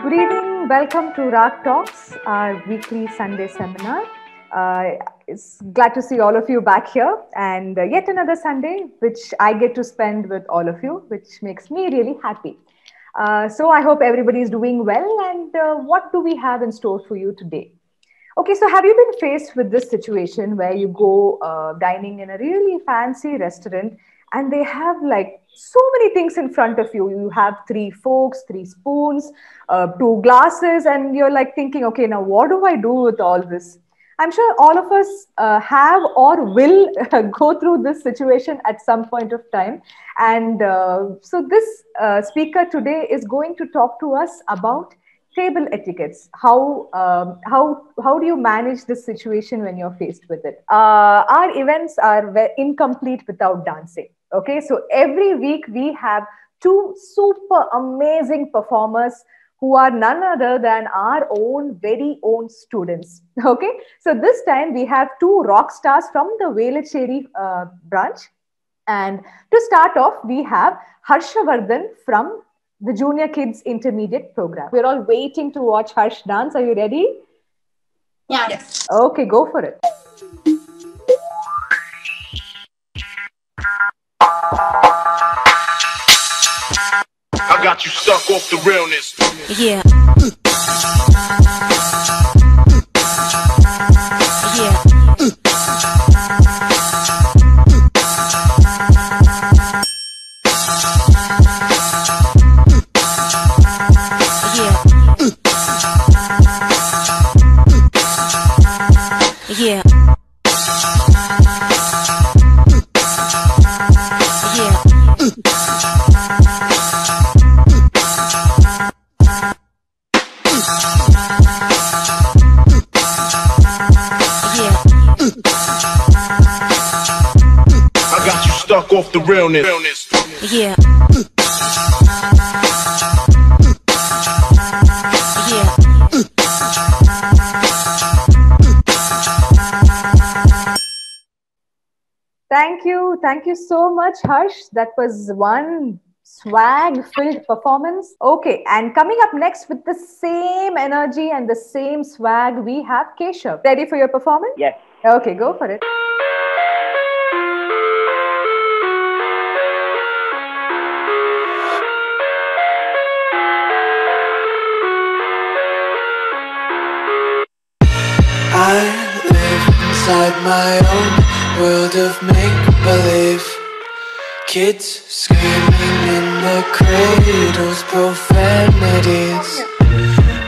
Good evening. Welcome to Rag Talks, our weekly Sunday seminar. It's glad to see all of you back here, and yet another Sunday which I get to spend with all of you, which makes me really happy. So I hope everybody is doing well. And what do we have in store for you today? Okay, so have you been faced with this situation where you go dining in a really fancy restaurant and they have like so many things in front of you? You have three forks, three spoons, two glasses, and you're like thinking, okay, now what do I do with all this? I'm sure all of us have or will go through this situation at some point of time. And so, this speaker today is going to talk to us about table etiquettes. How do you manage this situation when you're faced with it? Our events are incomplete without dancing. Okay, so every week we have two super amazing performers who are none other than our own very own students. Okay, so this time we have two rock stars from the Velachery branch. And to start off, we have Harshavardhan from the Junior Kids Intermediate program. We're all waiting to watch Harsh dance. Are you ready? Yeah. Yes. Okay, go for it. I got you stuck off the realness. Yeah. Yeah. I got you stuck off the realness. Yeah. Thank you so much, Harsh. That was one swag-filled performance. Okay, and coming up next with the same energy and the same swag, we have Keshav. Ready for your performance? Yes. Okay, go for it. I live inside my own world of make-believe. Kids screaming in their cradles, profanities.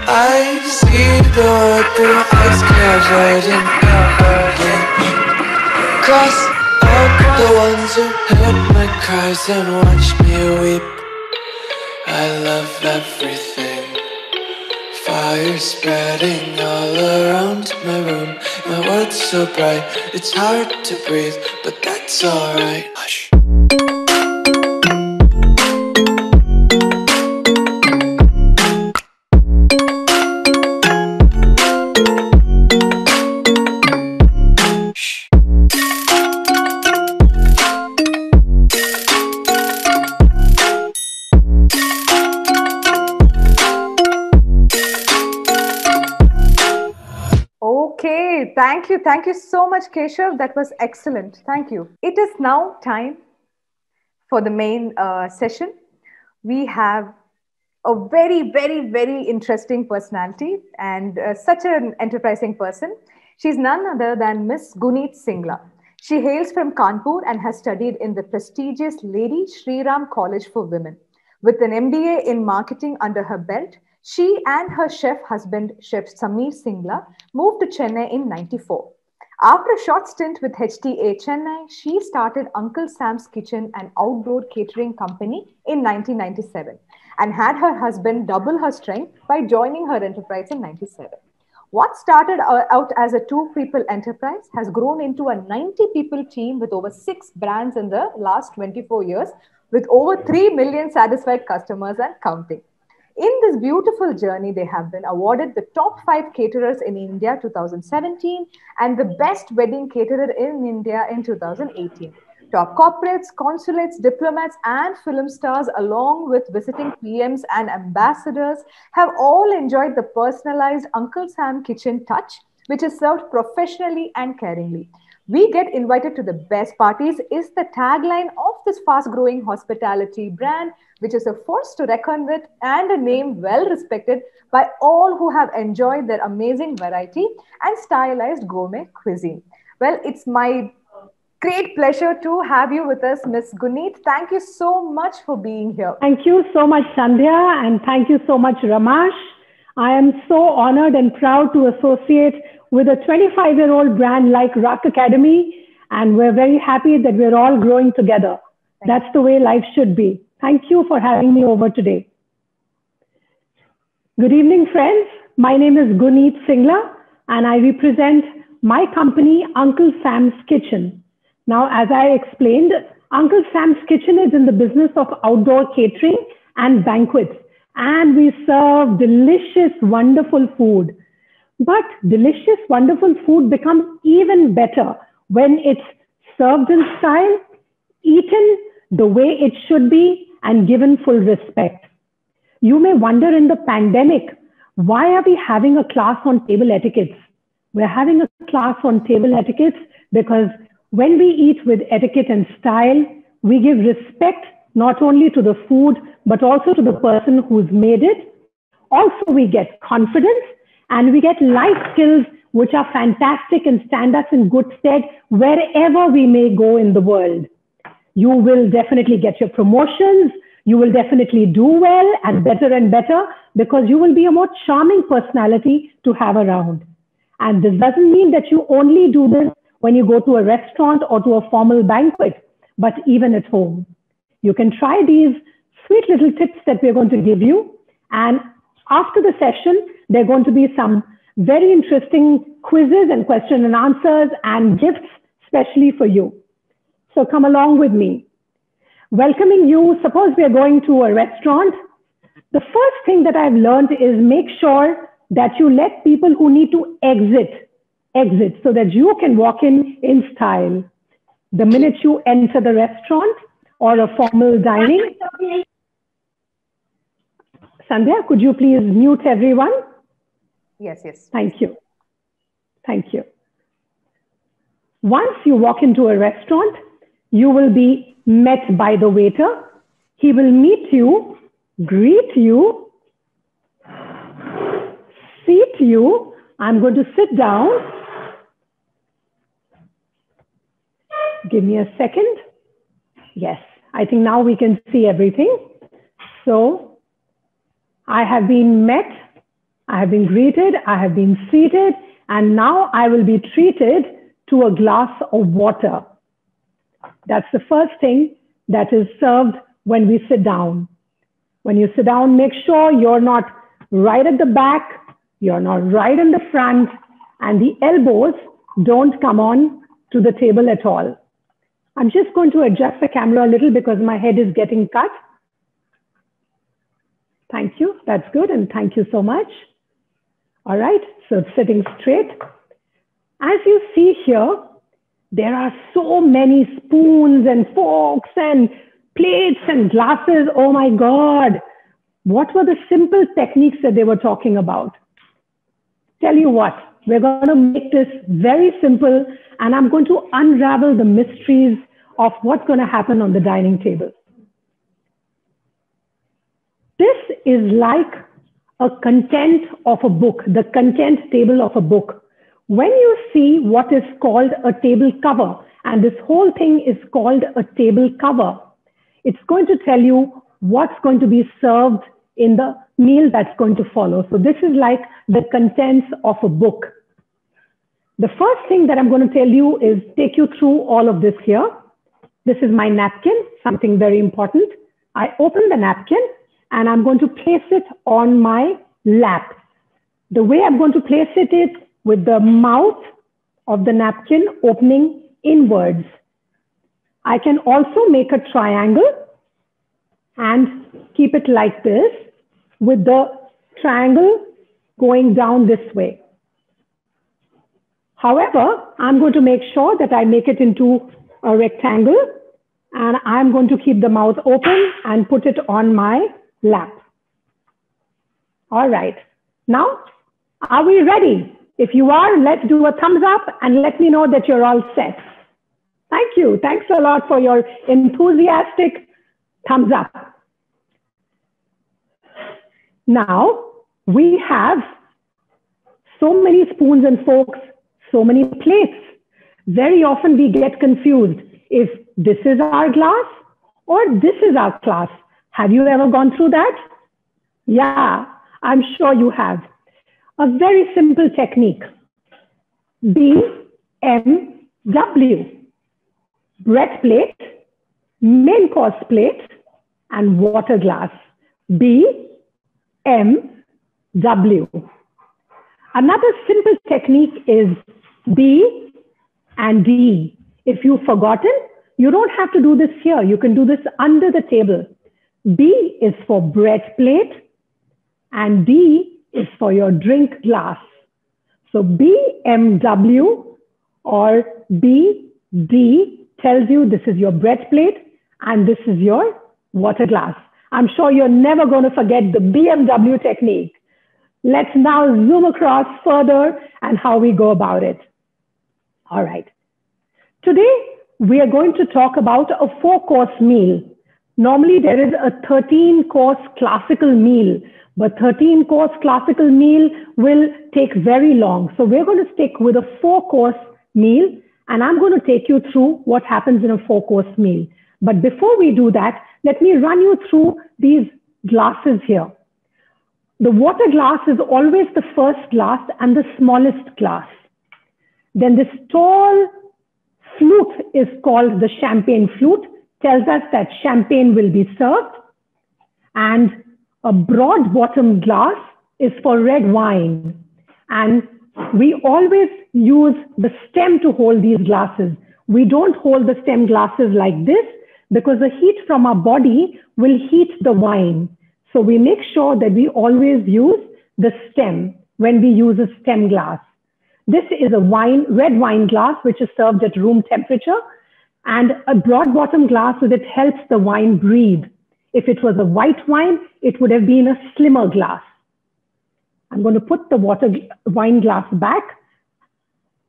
I see the world through eyes covered in orange. Cross out the ones who heard my cries and watch me weep. I love everything. Fire spreading all around my room. My world's so bright, it's hard to breathe, but that's alright. Hush. Okay, thank you so much, Keshav. That was excellent. Thank you. It is now time for the main session. We have a very interesting personality and such an enterprising person. She's none other than Miss Guneet Singla. She hails from Kanpur and has studied in the prestigious Lady Shri Ram College for Women. With an MBA in marketing under her belt, she and her chef husband, Chef Sameer Singla, moved to Chennai in '94. After a short stint with HTA Chennai, she started Uncle Sam's Kitchen, an outdoor catering company, in 1997 and had her husband double her strength by joining her enterprise in '97. What started out as a 2-people enterprise has grown into a 90-people team with over 6 brands in the last 24 years, with over 3 million satisfied customers and counting. In this beautiful journey, they have been awarded the top 5 caterers in India 2017 and the best wedding caterer in India in 2018. Top corporates, consulates, diplomats, and film stars, along with visiting PMs and ambassadors, have all enjoyed the personalized Uncle Sam kitchen touch, which is served professionally and caringly. We get invited to the best parties is the tagline of this fast growing hospitality brand, which is a force to reckon with and a name well respected by all who have enjoyed their amazing variety and stylized gourmet cuisine. Well, it's my great pleasure to have you with us, Miss Guneet. Thank you so much for being here. Thank you so much, Sandhya, and thank you so much, Ramash. I am so honored and proud to associate with a 25-year-old brand like Raak Academy, and we're very happy that we're all growing together. That's the way life should be. Thank you for having me over today. Good evening, friends. My name is Guneet Singla, and I represent my company, Uncle Sam's Kitchen. Now, as I explained, Uncle Sam's Kitchen is in the business of outdoor catering and banquets, and we serve delicious, wonderful food. But delicious, wonderful food becomes even better when it's served in style, eaten the way it should be, and given full respect. You may wonder in the pandemic, why are we having a class on table etiquettes? We're having a class on table etiquettes because when we eat with etiquette and style, we give respect not only to the food, but also to the person who's made it. Also, we get confidence and we get life skills which are fantastic and stand us in good stead wherever we may go in the world. You will definitely get your promotions. You will definitely do well and better because you will be a more charming personality to have around. And this doesn't mean that you only do this when you go to a restaurant or to a formal banquet, but even at home. You can try these sweet little tips that we're going to give you. And after the session, there are going to be some very interesting quizzes and question and answers and gifts, especially for you. So come along with me. Welcoming you, suppose we are going to a restaurant. The first thing that I've learned is make sure that you let people who need to exit so that you can walk in style. The minute you enter the restaurant or a formal dining. Sandhya, could you please mute everyone? Yes, yes. Thank you. Thank you. Once you walk into a restaurant, you will be met by the waiter. He will meet you, greet you, seat you. I'm going to sit down. Give me a second. Yes, I think now we can see everything. So I have been met, I have been greeted, I have been seated, and now I will be treated to a glass of water. That's the first thing that is served when we sit down. When you sit down, make sure you're not right at the back, you're not right in the front, and the elbows don't come on to the table at all. I'm just going to adjust the camera a little because my head is getting cut. Thank you. That's good. And thank you so much. All right. So sitting straight. As you see here, there are so many spoons and forks and plates and glasses. Oh my God. What were the simple techniques that they were talking about? Tell you what, we're going to make this very simple, and I'm going to unravel the mysteries of what's going to happen on the dining table. This is like a content of a book, the content table of a book. When you see what is called a table cover, and this whole thing is called a table cover, it's going to tell you what's going to be served in the meal that's going to follow. So this is like the contents of a book. The first thing that I'm going to tell you is take you through all of this here. This is my napkin, something very important. I open the napkin and I'm going to place it on my lap. The way I'm going to place it is with the mouth of the napkin opening inwards. I can also make a triangle and keep it like this with the triangle going down this way. However, I'm going to make sure that I make it into a rectangle And I'm going to keep the mouth open and put it on my lap. All right. Now, are we ready? If you are, let's do a thumbs up and let me know that you're all set. Thank you. Thanks a lot for your enthusiastic thumbs up. Now, we have so many spoons and forks, so many plates. Very often we get confused if this is our glass or this is our glass. Have you ever gone through that? Yeah, I'm sure you have. A very simple technique. BMW. Bread plate, main course plate, and water glass. BMW. Another simple technique is B and D. If you've forgotten, you don't have to do this here. You can do this under the table. B is for bread plate and D is for your drink glass. So BMW or BD tells you this is your bread plate and this is your water glass. I'm sure you're never going to forget the BMW technique. Let's now zoom across further and how we go about it. All right. Today, we are going to talk about a 4-course meal. Normally, there is a 13-course classical meal, but 13-course classical meal will take very long. So we're going to stick with a 4-course meal, and I'm going to take you through what happens in a 4-course meal. But before we do that, let me run you through these glasses here. The water glass is always the first glass and the smallest glass. Then this tall flute is called the champagne flute, tells us that champagne will be served. And a broad bottom glass is for red wine. And we always use the stem to hold these glasses. We don't hold the stem glasses like this because the heat from our body will heat the wine. So we make sure that we always use the stem when we use a stem glass. This is a red wine glass, which is served at room temperature, and a broad bottom glass so that it helps the wine breathe. If it was a white wine, it would have been a slimmer glass. I'm going to put the wine glass back.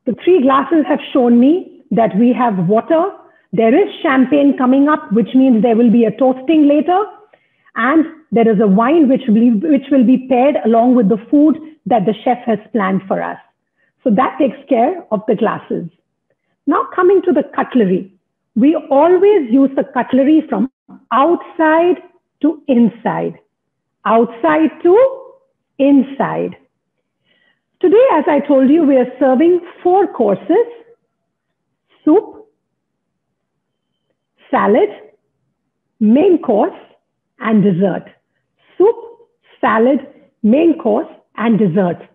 The 3 glasses have shown me that we have water. There is champagne coming up, which means there will be a toasting later. And there is a wine which will be paired along with the food that the chef has planned for us. So that takes care of the glasses. Now coming to the cutlery. We always use the cutlery from outside to inside. Outside to inside. Today, as I told you, we are serving 4 courses: soup, salad, main course, and dessert. Soup, salad, main course, and dessert.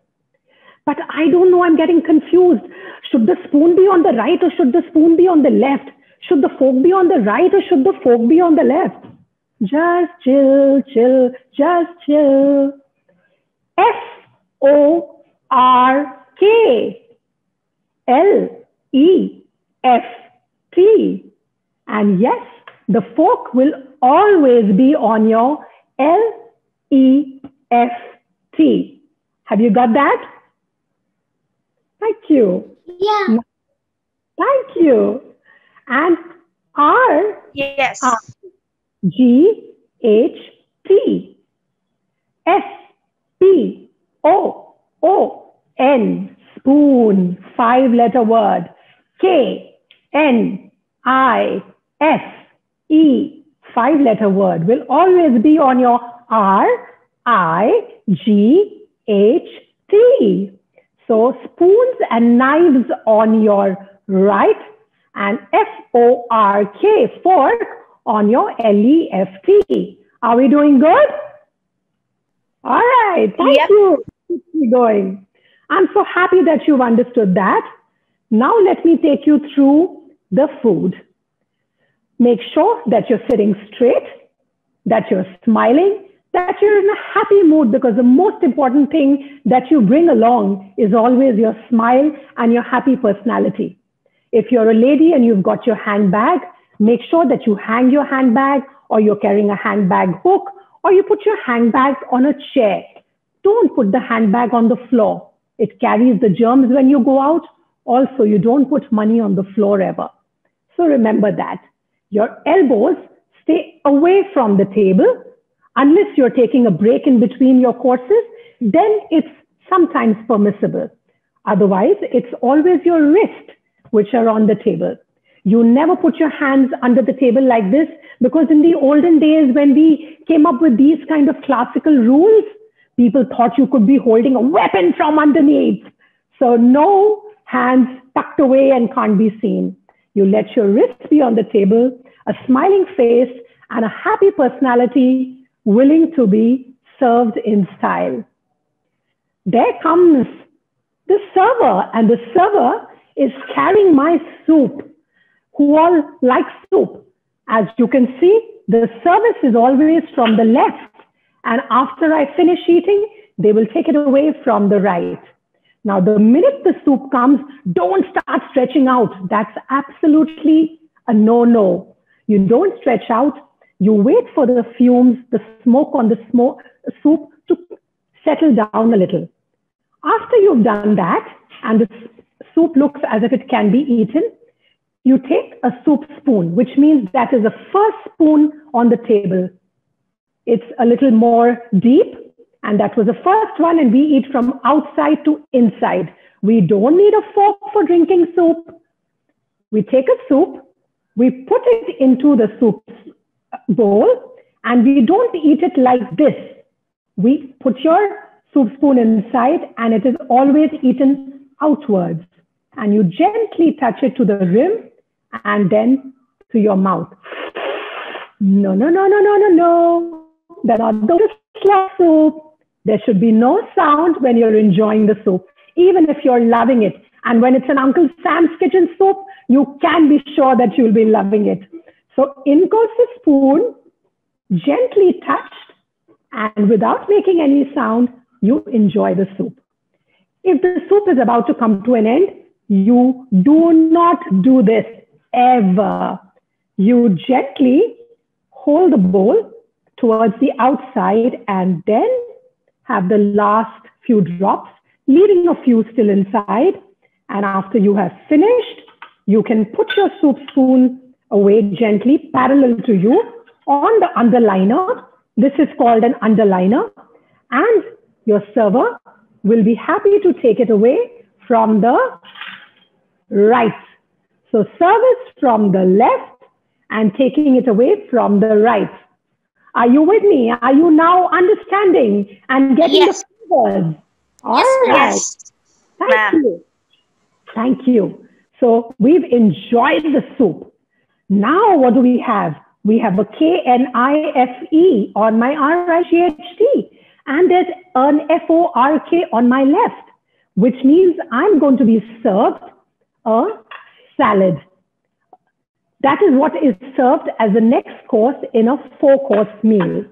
But I don't know, I'm getting confused. Should the spoon be on the right or should the spoon be on the left? Should the fork be on the right or should the fork be on the left? Just chill, chill, just chill. F-O-R-K. L-E-F-T. And yes, the fork will always be on your L-E-F-T. Have you got that? Thank you. Yeah. Thank you. And R. Yes. G-H-T. S-P-O-O-N. Spoon. 5-letter word. K-N-I-F-E. 5-letter word will always be on your R-I-G-H-T. So spoons and knives on your right and F-O-R-K, fork, on your L-E-F-T. Are we doing good? All right, thank you. Keep going. I'm so happy that you've understood that. Now let me take you through the food. Make sure that you're sitting straight, that you're smiling, that you're in a happy mood, because the most important thing that you bring along is always your smile and your happy personality. If you're a lady and you've got your handbag, Make sure that you hang your handbag, or you're carrying a handbag hook, or you put your handbag on a chair. Don't put the handbag on the floor. It carries the germs when you go out. Also, you don't put money on the floor ever. So remember that. Your elbows stay away from the table unless you're taking a break in between your courses. Then it's sometimes permissible. Otherwise, it's always your wrist which are on the table. You never put your hands under the table like this, because in the olden days when we came up with these kind of classical rules, people thought you could be holding a weapon from underneath. So no hands tucked away and can't be seen. You let your wrist be on the table, a smiling face, and a happy personality willing to be served in style. There comes the server, and the server is carrying my soup. Who all like soup? As you can see, the service is always from the left, and after I finish eating, they will take it away from the right. Now, the minute the soup comes, don't start stretching out. That's absolutely a no-no. You don't stretch out. You wait for the fumes, the smoke on the soup to settle down a little. After you've done that, and the soup looks as if it can be eaten, you take a soup spoon, which means that is the first spoon on the table. It's a little more deep, and that was the first one, and we eat from outside to inside. We don't need a fork for drinking soup. We take a soup, we put it into the soup bowl, and we don't eat it like this. We put your soup spoon inside, and it is always eaten outwards. And you gently touch it to the rim and then to your mouth. No, no, no, no, no, no, no. They're not the slop soup. There should be no sound when you're enjoying the soup, even if you're loving it. And when it's an Uncle Sam's Kitchen soup, you can be sure that you'll be loving it. So in goes the spoon, gently touched, and without making any sound, you enjoy the soup. If the soup is about to come to an end, you do not do this ever. You gently hold the bowl towards the outside and then have the last few drops, leaving a few still inside. And after you have finished, you can put your soup spoon away gently, parallel to you, on the underliner. This is called an underliner. And your server will be happy to take it away from the right. So service from the left and taking it away from the right. Are you with me? Are you now understanding and getting the flavors? All right. Yes. Thank you. Thank you. So we've enjoyed the soup. Now what do we have? We have a KNIFE on my RIGHT, and there's an FORK on my left, which means I'm going to be served a salad. That is what is served as the next course in a 4-course meal.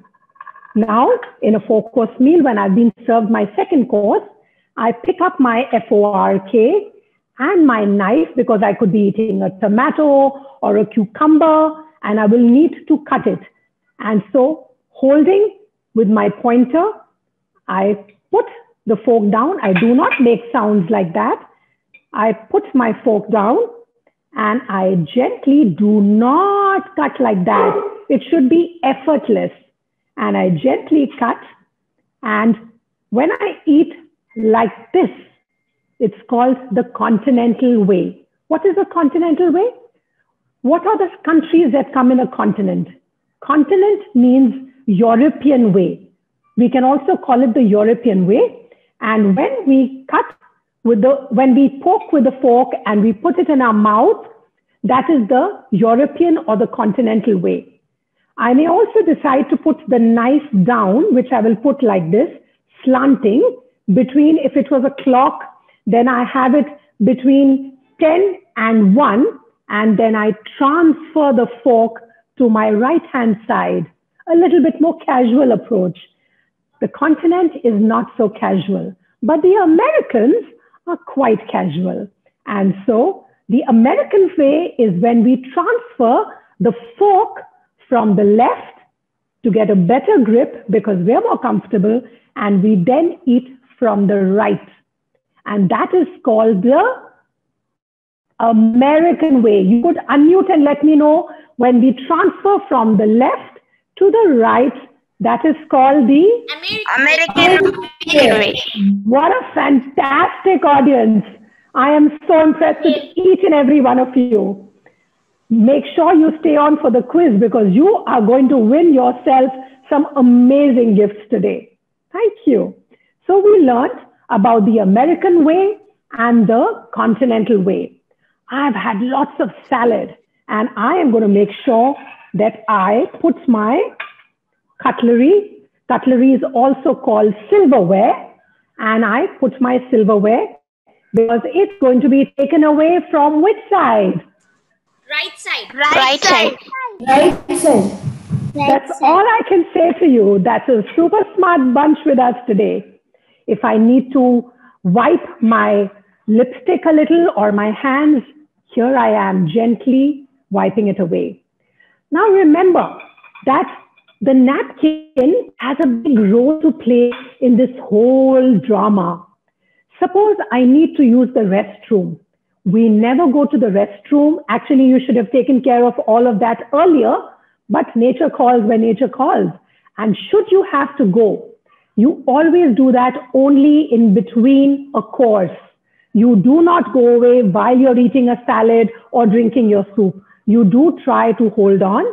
Now, in a 4-course meal, when I've been served my second course, I pick up my FORK and my knife, because I could be eating a tomato or a cucumber, and I will need to cut it. And so, holding with my pointer, I put the fork down. I do not make sounds like that. I put my fork down, and I gently do not cut like that. It should be effortless. And I gently cut. And when I eat like this, it's called the continental way. What is the continental way? What are the countries that come in a continent? Continent means European way. We can also call it the European way. And when we cut when we poke with the fork and we put it in our mouth, that is the European or the continental way. I may also decide to put the knife down, which I will put like this, slanting between, if it was a clock, then I have it between 10 and 1, and then I transfer the fork to my right-hand side, a little bit more casual approach. The continent is not so casual, but the Americans are quite casual. And so the American way is when we transfer the fork from the left to get a better grip because we're more comfortable, and we then eat from the right. And that is called the American way. You could unmute and let me know when we transfer from the left to the right. That is called the American way. What a fantastic audience. I am so impressed with each and every one of you. Make sure you stay on for the quiz because you are going to win yourself some amazing gifts today. Thank you. So we learned about the American way and the continental way. I've had lots of salad, and I am going to make sure that I put my cutlery. Cutlery is also called silverware, and I put my silverware because it's going to be taken away from which side? Right side. Right side. Right side. That's all I can say to you. That's a super smart bunch with us today. If I need to wipe my lipstick a little or my hands, here I am gently wiping it away. Now remember that the napkin has a big role to play in this whole drama. Suppose I need to use the restroom. We never go to the restroom. Actually, you should have taken care of all of that earlier, but nature calls when nature calls. And should you have to go, you always do that only in between a course. You do not go away while you're eating a salad or drinking your soup. You do try to hold on,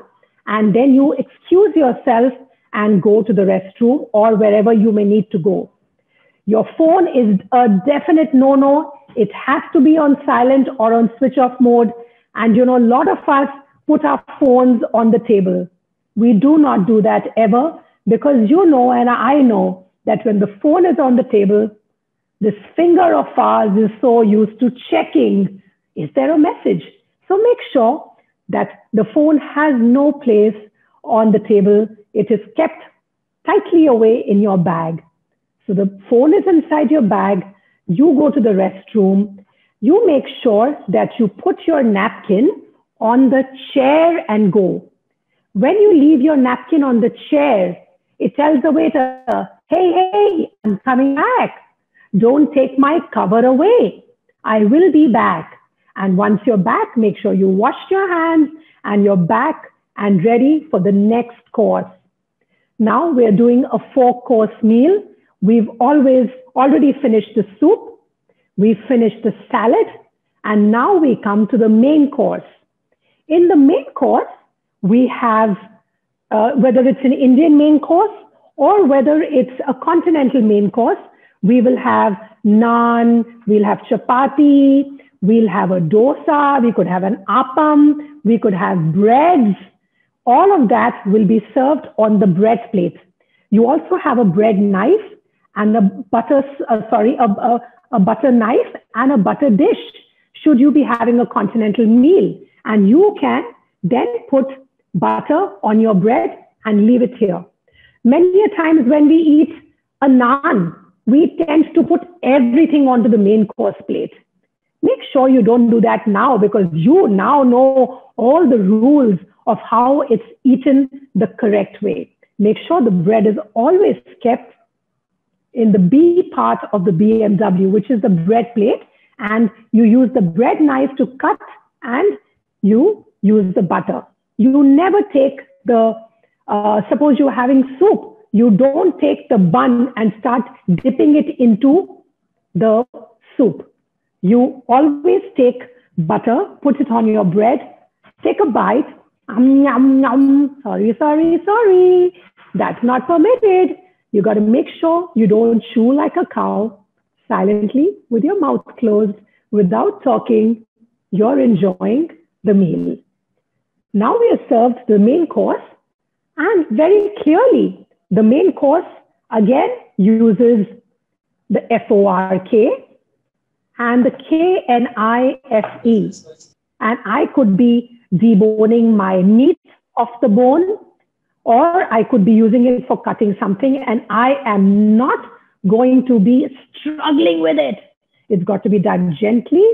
and then you excuse yourself and go to the restroom or wherever you may need to go. Your phone is a definite no-no. It has to be on silent or on switch off mode. And you know, a lot of us put our phones on the table. We do not do that ever because you know, and I know that when the phone is on the table, this finger of ours is so used to checking, is there a message? So make sure that the phone has no place on the table. It is kept tightly away in your bag. So the phone is inside your bag. You go to the restroom. You make sure that you put your napkin on the chair and go. When you leave your napkin on the chair, it tells the waiter, hey, I'm coming back. Don't take my cover away. I will be back. And once you're back, make sure you wash your hands and you're back and ready for the next course. Now we're doing a 4-course meal. We've already finished the soup. We've finished the salad. And now we come to the main course. In the main course, we have, whether it's an Indian main course or whether it's a continental main course, we will have naan, we'll have chapati, we'll have a dosa, we could have an appam, we could have breads. All of that will be served on the bread plate. You also have a bread knife and a butter knife and a butter dish should you be having a continental meal. And you can then put butter on your bread and leave it here. Many a times when we eat a naan, we tend to put everything onto the main course plate. Make sure you don't do that now because you now know all the rules of how it's eaten the correct way. Make sure the bread is always kept in the B part of the BMW, which is the bread plate, and you use the bread knife to cut and you use the butter. You never take the, suppose you're having soup, you don't take the bun and start dipping it into the soup. You always take butter, put it on your bread, take a bite, yum, yum, sorry, that's not permitted. You got to make sure you don't chew like a cow, silently with your mouth closed, without talking, you're enjoying the meal. Now we are served the main course, and very clearly, the main course again uses the FORK and the KNIFE. And I could be deboning my meat off the bone, or I could be using it for cutting something, and I am not going to be struggling with it. It's got to be done gently,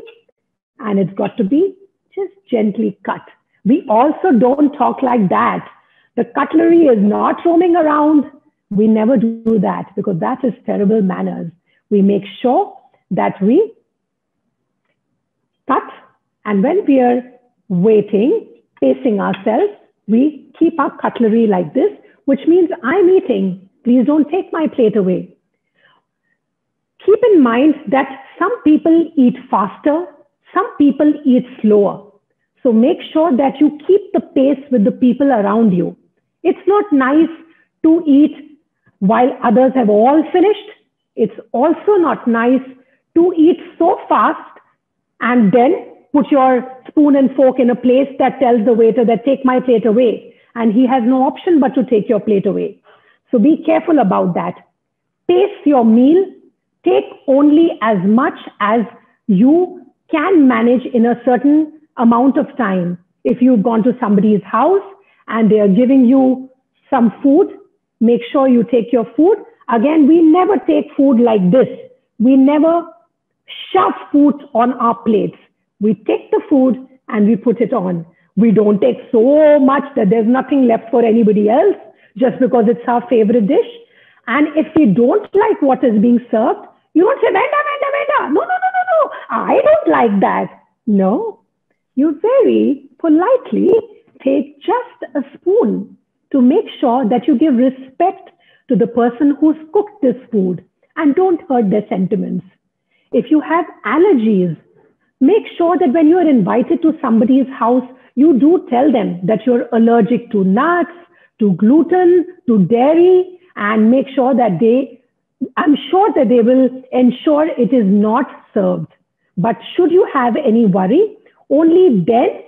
and it's got to be just gently cut. We also don't talk like that. The cutlery is not roaming around. We never do that because that is terrible manners. We make sure that we cut, and when we are waiting, pacing ourselves, we keep our cutlery like this, which means I'm eating. Please don't take my plate away. Keep in mind that some people eat faster, some people eat slower. So make sure that you keep the pace with the people around you. It's not nice to eat while others have all finished. It's also not nice to eat so fast and then put your spoon and fork in a place that tells the waiter that take my plate away. And he has no option but to take your plate away. So be careful about that. Pace your meal. Take only as much as you can manage in a certain amount of time. If you've gone to somebody's house and they are giving you some food, make sure you take your food. Again, we never take food like this. We never shove food on our plates. We take the food and we put it on. We don't take so much that there's nothing left for anybody else just because it's our favorite dish. And if we don't like what is being served, you don't say, Venda. No. I don't like that. No, you very politely take just a spoon to make sure that you give respect to the person who's cooked this food and don't hurt their sentiments. If you have allergies, make sure that when you are invited to somebody's house, you do tell them that you're allergic to nuts, to gluten, to dairy, and make sure that I'm sure that they will ensure it is not served. But should you have any worry, only then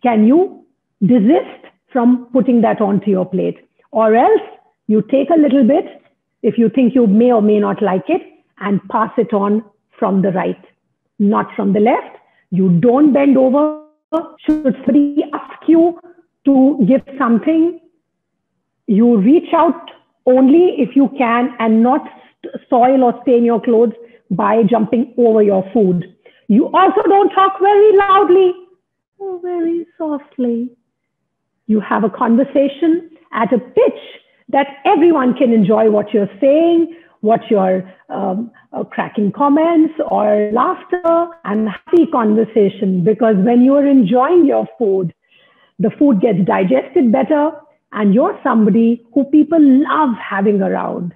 can you desist from putting that onto your plate. Or else you take a little bit, if you think you may or may not like it, and pass it on from the right, not from the left. You don't bend over. Should somebody ask you to give something, you reach out only if you can and not soil or stain your clothes by jumping over your food. You also don't talk very loudly or very softly. You have a conversation at a pitch that everyone can enjoy what you're saying, what you're cracking comments or laughter and happy conversation. Because when you're enjoying your food, the food gets digested better and you're somebody who people love having around.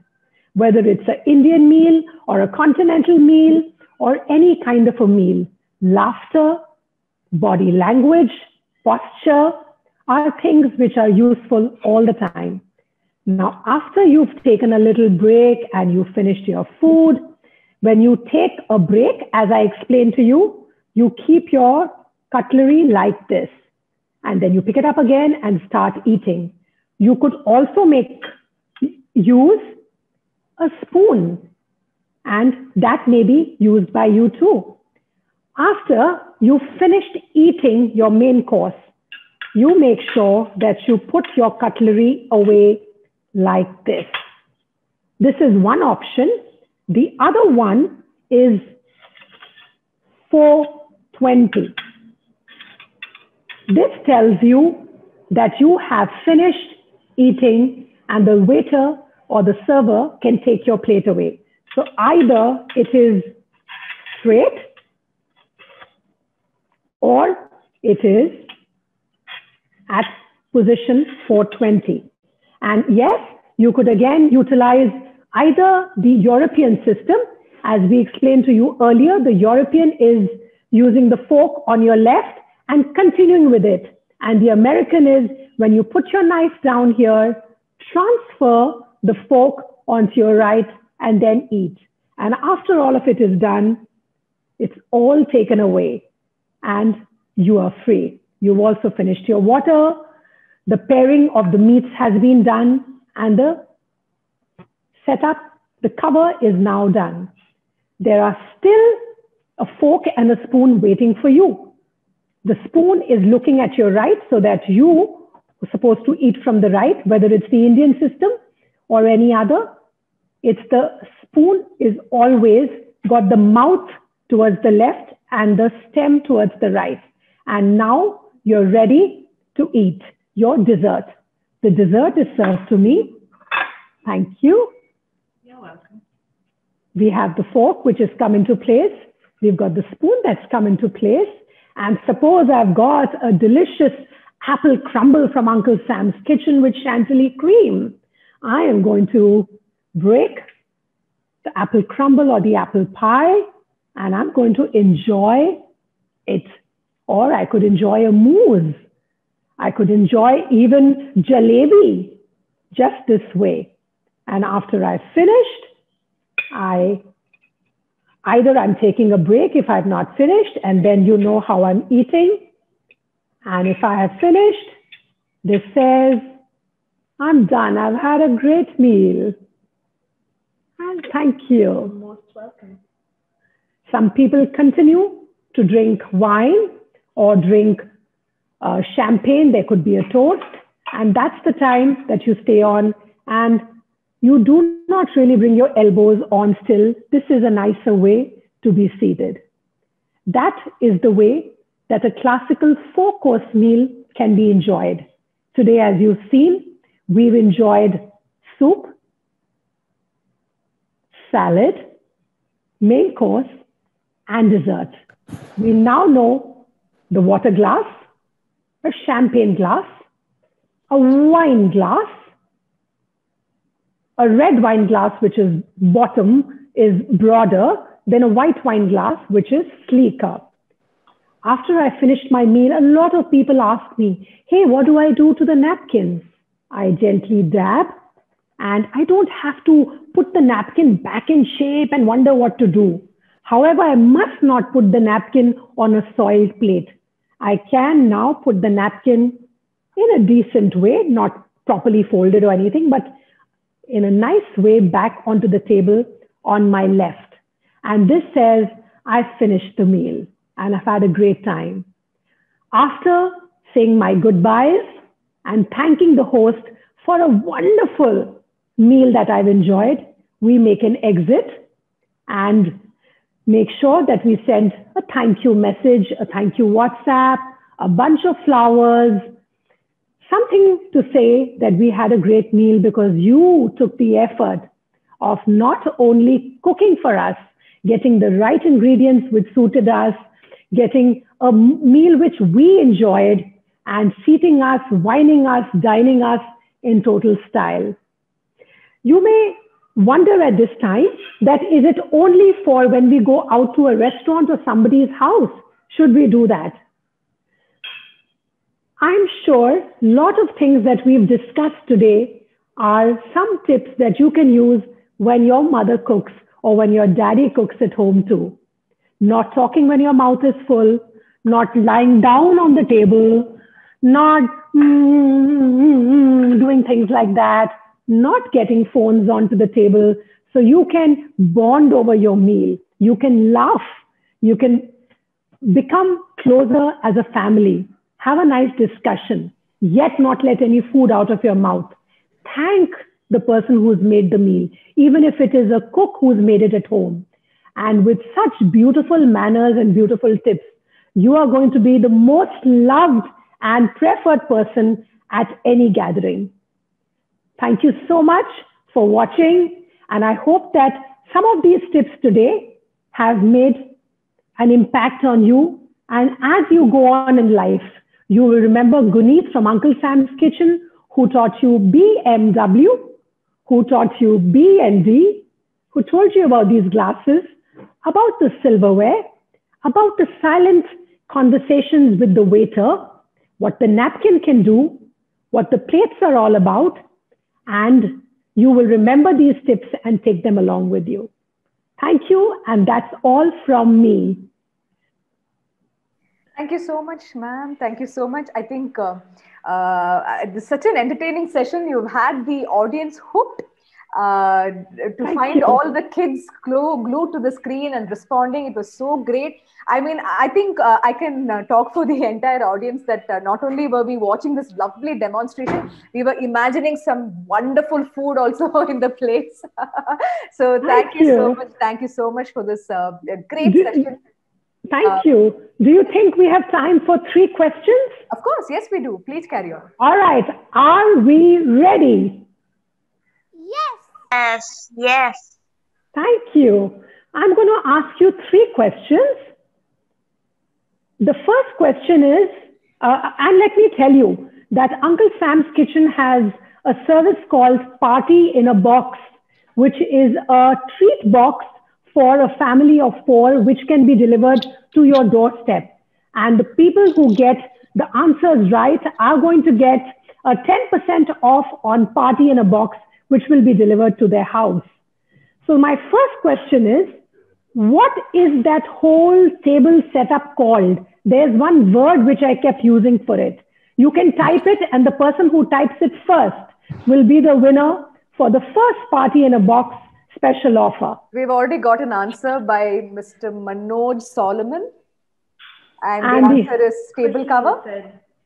Whether it's an Indian meal or a continental meal or any kind of a meal, laughter, body language, posture are things which are useful all the time. Now, after you've taken a little break and you've finished your food, when you take a break, as I explained to you, you keep your cutlery like this, and then you pick it up again and start eating. You could also use a spoon, and that may be used by you too. After you've finished eating your main course, you make sure that you put your cutlery away like this. This is one option. The other one is 420. This tells you that you have finished eating and the waiter or the server can take your plate away. So either it is straight or it is at position 420. And yes, you could again utilize either the European system. As we explained to you earlier, the European is using the fork on your left and continuing with it. And the American is when you put your knife down here, transfer the fork onto your right and then eat. And after all of it is done, it's all taken away and you are free. You've also finished your water. The pairing of the meats has been done and the setup, the cover is now done. There are still a fork and a spoon waiting for you. The spoon is looking at your right so that you are supposed to eat from the right, whether it's the Indian system or any other. It's the spoon is always got the mouth towards the left and the stem towards the right. And now you're ready to eat your dessert. The dessert is served to me. Thank you. You're welcome. We have the fork, which has come into place. We've got the spoon that's come into place. And suppose I've got a delicious apple crumble from Uncle Sam's Kitchen with chantilly cream. I am going to break the apple crumble or the apple pie, and I'm going to enjoy it. Or I could enjoy a mousse. I could enjoy even jalebi, just this way. And after I've finished, either I'm taking a break if I've not finished, and then you know how I'm eating. And if I have finished, this says, I'm done. I've had a great meal. And thank you. You're most welcome. Some people continue to drink wine or drink champagne. There could be a toast. And that's the time that you stay on. And you do not really bring your elbows on still. This is a nicer way to be seated. That is the way that a classical 4-course meal can be enjoyed. Today, as you've seen, we've enjoyed soup, salad, main course, and dessert. We now know the water glass, a champagne glass, a wine glass, a red wine glass, which is bottom, is broader than a white wine glass, which is sleeker. After I finished my meal, a lot of people ask me, hey, what do I do to the napkins? I gently dab, and I don't have to put the napkin back in shape and wonder what to do. However, I must not put the napkin on a soiled plate. I can now put the napkin in a decent way, not properly folded or anything, but in a nice way back onto the table on my left. And this says, I've finished the meal and I've had a great time. After saying my goodbyes and thanking the host for a wonderful meal that I've enjoyed, we make an exit and make sure that we send a thank you message, a thank you WhatsApp, a bunch of flowers, something to say that we had a great meal because you took the effort of not only cooking for us, getting the right ingredients which suited us, getting a meal which we enjoyed, and seating us, wining us, dining us in total style. You may wonder at this time that is it only for when we go out to a restaurant or somebody's house should we do that? I'm sure a lot of things that we've discussed today are some tips that you can use when your mother cooks or when your daddy cooks at home too. Not talking when your mouth is full, not lying down on the table, not doing things like that, not getting phones onto the table so you can bond over your meal. You can laugh. You can become closer as a family. Have a nice discussion, yet not let any food out of your mouth. Thank the person who's made the meal, even if it is a cook who's made it at home. And with such beautiful manners and beautiful tips, you are going to be the most loved and preferred person at any gathering. Thank you so much for watching. And I hope that some of these tips today have made an impact on you. And as you go on in life, you will remember Guneet from Uncle Sam's Kitchen, who taught you BMW, who taught you B&D, who told you about these glasses, about the silverware, about the silent conversations with the waiter, what the napkin can do, what the plates are all about, and you will remember these tips and take them along with you. Thank you, and that's all from me. Thank you so much, ma'am. Thank you so much. I think it's such an entertaining session. You've had the audience hooked to find all the kids glued to the screen and responding. It was so great. I mean, I think I can talk for the entire audience that not only were we watching this lovely demonstration, we were imagining some wonderful food also in the plates. So thank you so much. Thank you so much for this great session. Thank you. Do you think we have time for 3 questions? Of course, yes, we do. Please carry on. All right. Are we ready? Yes. Yes. Thank you. I'm going to ask you 3 questions. The first question is, and let me tell you that Uncle Sam's Kitchen has a service called Party in a Box, which is a treat box for a family of 4, which can be delivered to your doorstep. And the people who get the answers right are going to get a 10% off on Party in a Box, which will be delivered to their house. So my first question is, what is that whole table setup called? There's one word which I kept using for it. You can type it, and the person who types it first will be the winner for the first Party in a Box special offer. We've already got an answer by Mr. Manoj Solomon. And And the the- answer is table cover.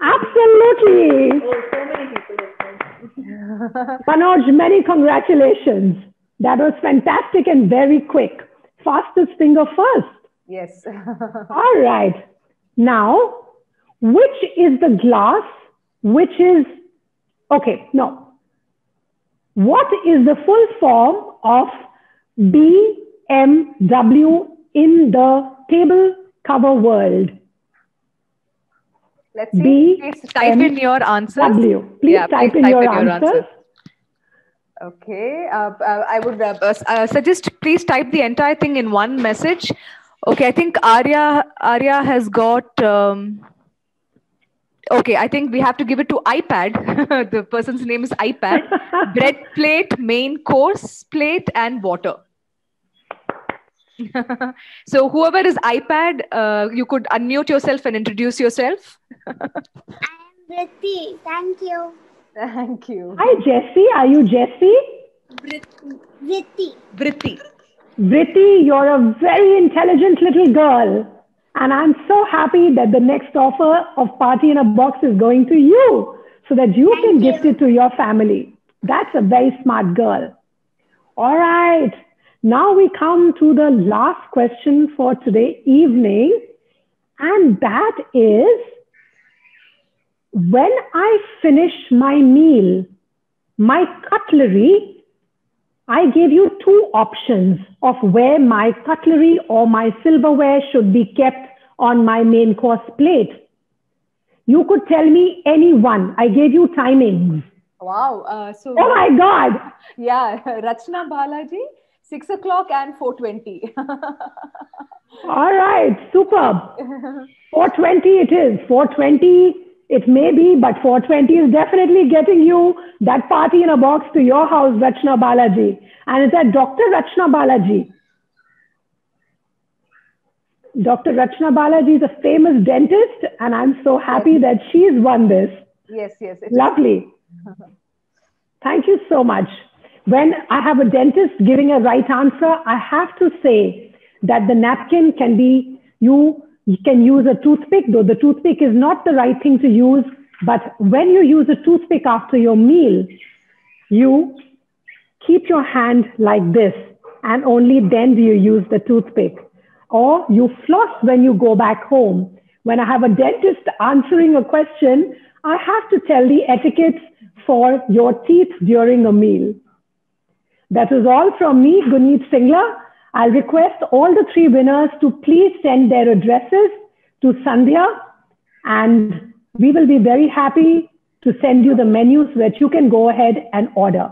Absolutely. Oh, so many people have said. Manoj, many congratulations. That was fantastic and very quick. Fastest finger first. Yes. All right. Now, which is the glass, which is, okay, no. What is the full form of BMW in the table cover world? Let's see. Please type in BMW. your answers. Please Yeah, type please in type your in your answers. answers. Okay. I would suggest please type the entire thing in one message. Okay. I think Arya has got. Okay. I think we have to give it to iPad. The person's name is iPad. Bread plate, main course plate, and water. So whoever is iPad, you could unmute yourself and introduce yourself. I am Vritti. Thank you. Thank you. Hi, Jessie. Are you Jessie? Vritti. Vritti. Vritti, you're a very intelligent little girl. And I'm so happy that the next offer of Party in a Box is going to you so that you can gift it to your family. That's a very smart girl. All right. Now we come to the last question for today evening. And that is, when I finish my meal, my cutlery, I gave you 2 options of where my cutlery or my silverware should be kept on my main course plate. You could tell me any one. I gave you timings. Wow. Oh my God. Yeah, Rachna Balaji, 6 o'clock and 4:20. All right. Superb. 4:20 it is. 4:20 it may be, but 4:20 is definitely getting you that Party in a Box to your house, Rachna Balaji. And it's at Dr. Rachna Balaji. Dr. Rachna Balaji is a famous dentist, and I'm so happy that she's won this. Yes. It is. Lovely. Thank you so much. When I have a dentist giving a right answer, I have to say that the napkin can be, you can use a toothpick, though the toothpick is not the right thing to use. But when you use a toothpick after your meal, you keep your hand like this, and only then do you use the toothpick. Or you floss when you go back home. When I have a dentist answering a question, I have to tell the etiquette for your teeth during a meal. That is all from me, Guneet Singla. I'll request all the 3 winners to please send their addresses to Sandhya, and we will be very happy to send you the menus so that you can go ahead and order.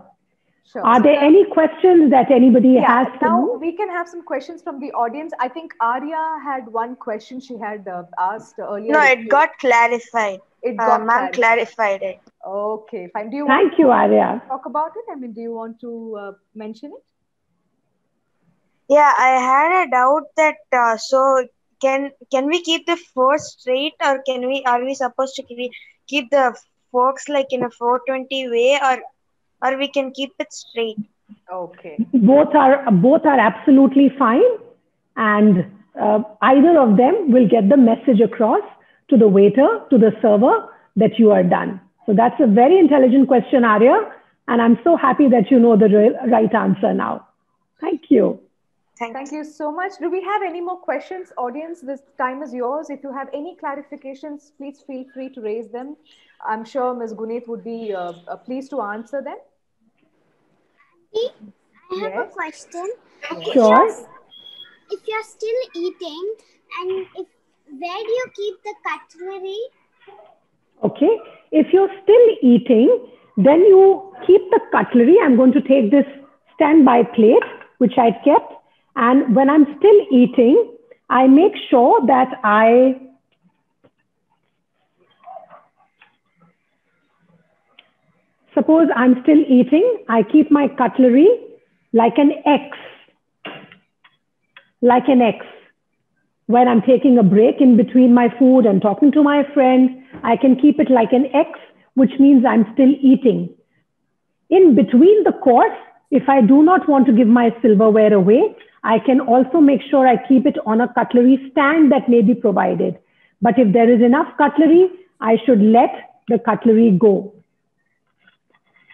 Sure. Are there any questions that anybody has for now me? we can have some questions from the audience. I think Arya had one question she had asked earlier. No, it got clarified. It got Ma'am clarified it. Okay, fine. Do you want Thank you, Arya. to talk about it? I mean, do you want to mention it? Yeah, I had a doubt that so can we keep the forks straight, or are we supposed to keep the forks like in a 420 way, or we can keep it straight? Okay. Both are absolutely fine, and either of them will get the message across to the waiter, to the server, that you are done. So that's a very intelligent question, Arya, and I'm so happy that you know the right answer now. Thank you. Thank you so much. Do we have any more questions, audience? This time is yours. If you have any clarifications, please feel free to raise them. I'm sure Ms. Guneet would be pleased to answer them. I have a Yes. question. Sure. If you're still eating, and where do you keep the cutlery? Okay. If you're still eating, then you keep the cutlery. I'm going to take this standby plate, which I kept. And when I'm still eating, I make sure that suppose I'm still eating, I keep my cutlery like an X. Like an X. When I'm taking a break in between my food and talking to my friend, I can keep it like an X, which means I'm still eating. In between the course, if I do not want to give my silverware away, I can also make sure I keep it on a cutlery stand that may be provided. But if there is enough cutlery, I should let the cutlery go.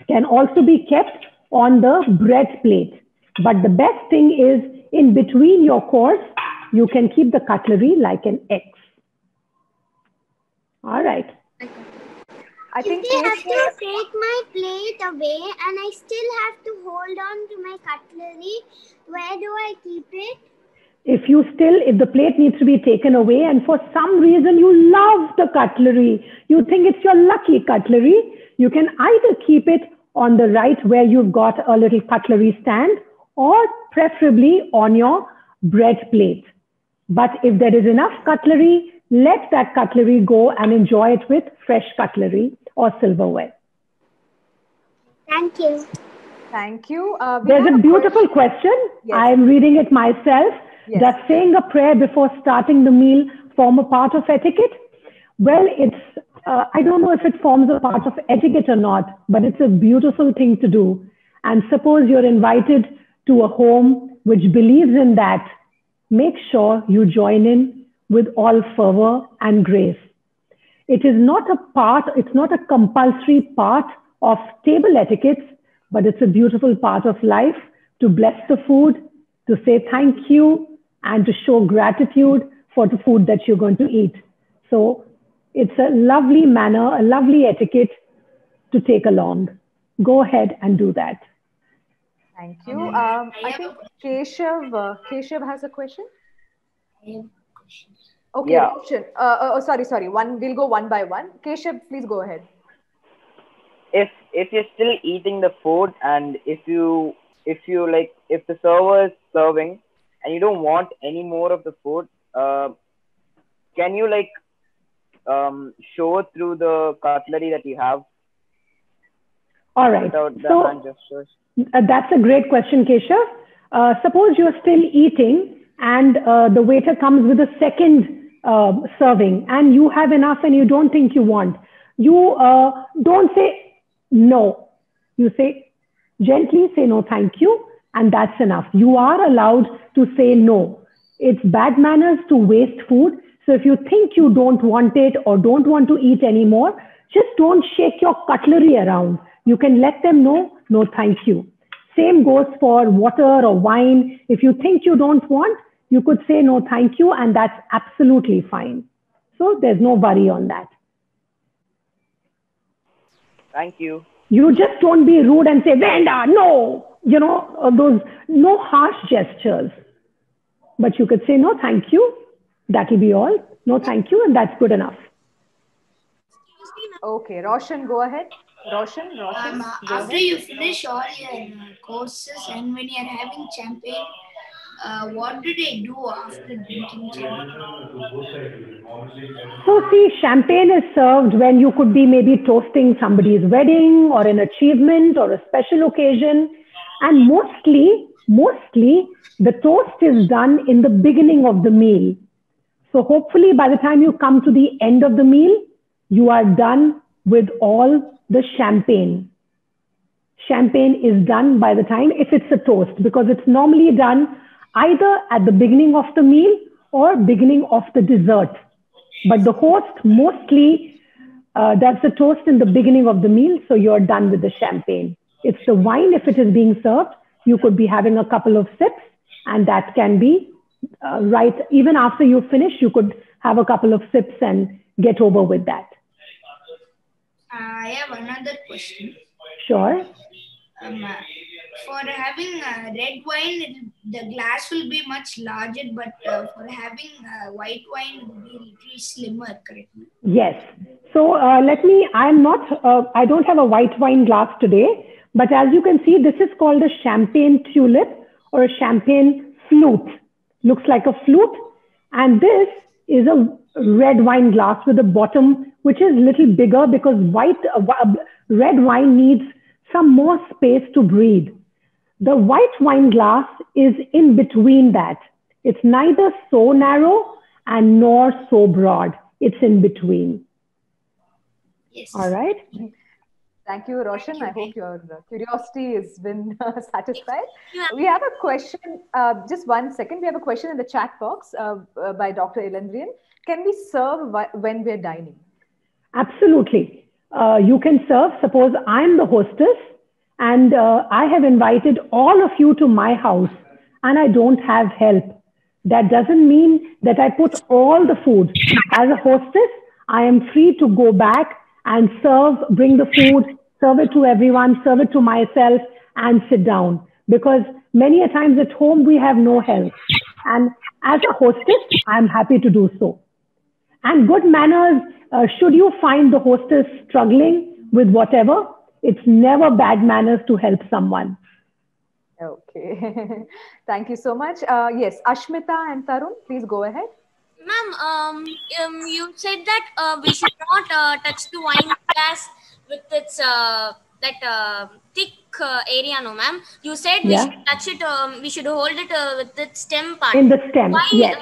Can also be kept on the bread plate. But the best thing is, in between your course, you can keep the cutlery like an X. All right. I think If they have to take my plate away and I still have to hold on to my cutlery, where do I keep it? If the plate needs to be taken away and for some reason you love the cutlery, you think it's your lucky cutlery, you can either keep it on the right where you've got a little cutlery stand, or preferably on your bread plate. But if there is enough cutlery, let that cutlery go and enjoy it with fresh cutlery or silverware. Thank you. Thank you. There's a beautiful question. Yes. I'm reading it myself. Yes. Does saying a prayer before starting the meal form a part of etiquette? Well, I don't know if it forms a part of etiquette or not, but it's a beautiful thing to do. And suppose you're invited to a home which believes in that, make sure you join in with all fervor and grace. It is not it's not a compulsory part of table etiquettes, but it's a beautiful part of life to bless the food, to say thank you, and to show gratitude for the food that you're going to eat. So it's a lovely manner, a lovely etiquette to take along. Go ahead and do that. Thank you. I think Keshav has a question. Okay, Yeah. Roshan. Sorry. We'll go one by one. Keshav, please go ahead. If you're still eating the food and if the server is serving and you don't want any more of the food, can you show through the cutlery that you have? All right. Without the So hand gestures? that's a great question, Keshav. Suppose you're still eating and the waiter comes with a second serving and you have enough and you don't think you want. You don't say no. You gently say no, thank you, and that's enough. You are allowed to say no. It's bad manners to waste food. So if you think you don't want it or don't want to eat anymore, just don't shake your cutlery around. You can let them know, no, thank you. Same goes for water or wine. If you think you don't want, you could say no, thank you, and that's absolutely fine. So there's no worry on that. Thank you. You just don't be rude and say, Venda, no, those no harsh gestures. But you could say, no, thank you. That'll be all. No, thank you. And that's good enough. Okay, Roshan, go ahead. Roshan, go after ahead. you finish all your courses and when you're having champagne, what do they do after drinking champagne? So see, champagne is served when you could be maybe toasting somebody's wedding or an achievement or a special occasion. And mostly the toast is done in the beginning of the meal. So hopefully by the time you come to the end of the meal, you are done with all the champagne. Champagne is done by the time, if it's a toast, because it's normally done either at the beginning of the meal or beginning of the dessert. But the host mostly does the toast in the beginning of the meal, so you're done with the champagne. It's the wine, if it is being served, you could be having a couple of sips And that can be right, even after you finish, you could have a couple of sips and get over with that. I have another question. Sure. For having red wine, the glass will be much larger, but for having white wine, it will be a little slimmer, correct? Yes. So I don't have a white wine glass today, but as you can see, this is called a champagne tulip or a champagne flute. Looks like a flute. And this is a red wine glass with a bottom, which is a little bigger because red wine needs some more space to breathe. The white wine glass is in between that. It's neither so narrow and nor so broad. It's in between. Yes. All right. Thank you, Roshan. I hope your curiosity has been satisfied. We have a question, just 1 second. We have a question in the chat box by Dr. Ilandrian. Can we serve when we're dining? Absolutely. You can serve. Suppose I'm the hostess and I have invited all of you to my house and I don't have help. That doesn't mean that I put all the food. As a hostess, I am free to go back and bring the food, serve it to everyone, serve it to myself and sit down. Because many a times at home, we have no help. And as a hostess, I'm happy to do so. And good manners, should you find the hostess struggling with whatever, it's never bad manners to help someone. Okay. Thank you so much. Yes, Ashmita and Tarun, please go ahead. Ma'am, you said that we should not touch the wine glass with its thick area, no, ma'am. You said we should touch it. We should hold it with its stem part. In the stem. Why? Yes.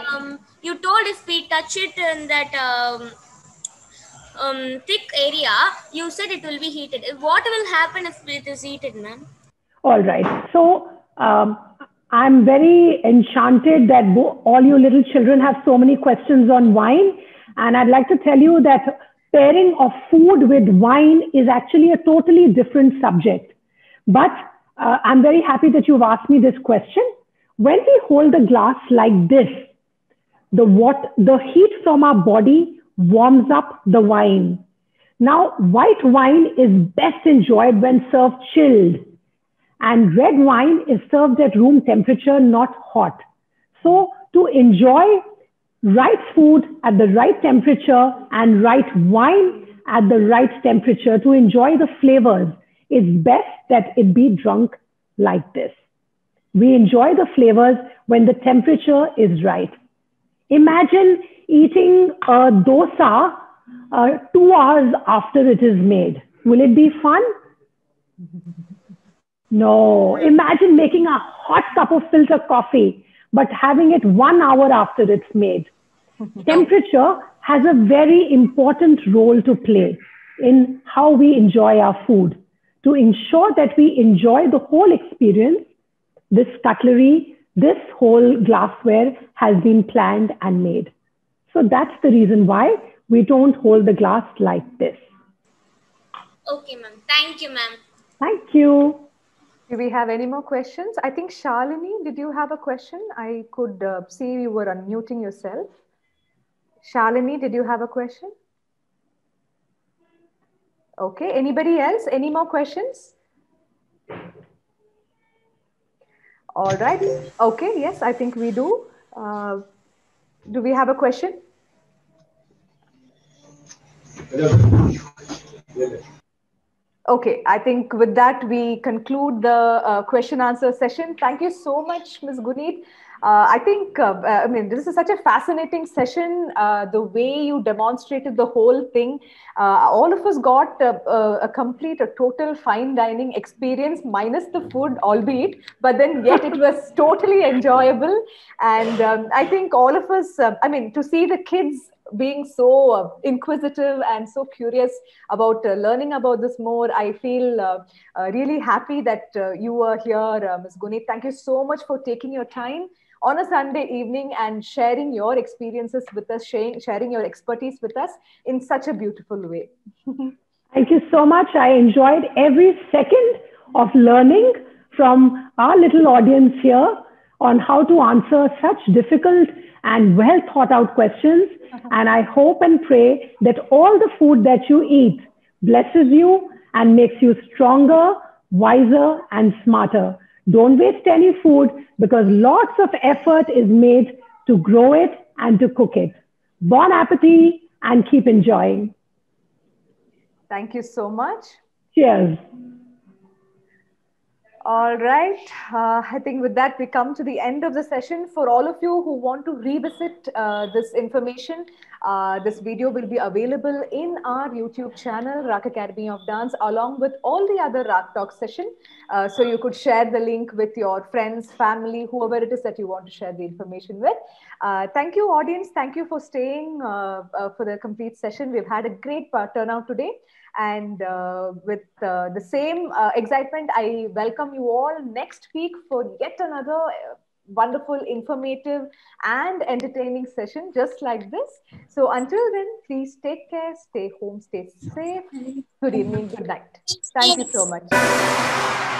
You told if we touch it in that thick area, you said it will be heated. What will happen if it is heated, ma'am? All right. So I'm very enchanted that all you little children have so many questions on wine. And I'd like to tell you that pairing of food with wine is actually a totally different subject. But I'm very happy that you've asked me this question. When we hold the glass like this, the heat from our body warms up the wine. Now, white wine is best enjoyed when served chilled. And red wine is served at room temperature, not hot. So to enjoy right food at the right temperature and right wine at the right temperature, to enjoy the flavors, it's best that it be drunk like this. We enjoy the flavors when the temperature is right. Imagine eating a dosa 2 hours after it is made. Will it be fun? No. Imagine making a hot cup of filter coffee, but having it 1 hour after it's made. Temperature has a very important role to play in how we enjoy our food. To ensure that we enjoy the whole experience, this cutlery, this whole glassware has been planned and made. So that's the reason why we don't hold the glass like this. Okay, ma'am. Thank you, ma'am. Thank you. Do we have any more questions? I think Shalini, did you have a question? I could see you were unmuting yourself. Shalini, did you have a question? Okay, anybody else? Any more questions? All right. Okay, yes, I think we do. Do we have a question? Okay, I think with that, we conclude the question answer session. Thank you so much, Ms. Guneet. I think, I mean, this is such a fascinating session. The way you demonstrated the whole thing, all of us got a total fine dining experience, minus the food, albeit, but then yet it was totally enjoyable. And I think all of us, I mean, to see the kids being so inquisitive and so curious about learning about this more, I feel really happy that you were here, Ms. Guneet. Thank you so much for taking your time on a Sunday evening and sharing your experiences with us, sharing your expertise with us in such a beautiful way. Thank you so much. I enjoyed every second of learning from our little audience here on how to answer such difficult and well thought out questions. And I hope and pray that all the food that you eat blesses you and makes you stronger, wiser, and smarter. Don't waste any food because lots of effort is made to grow it and to cook it. Bon appetit and keep enjoying. Thank you so much. Cheers. All right. I think with that, we come to the end of the session. For all of you who want to revisit this information, this video will be available in our YouTube channel, RAK Academy of Dance, along with all the other RAK Talk session. So you could share the link with your friends, family, whoever it is that you want to share the information with. Thank you, audience. Thank you for staying for the complete session. We've had a great turnout today. And with the same excitement, I welcome you all next week for yet another wonderful, informative, and entertaining session just like this. So until then, please take care, stay home, stay safe. Good evening, good night. Thank you so much.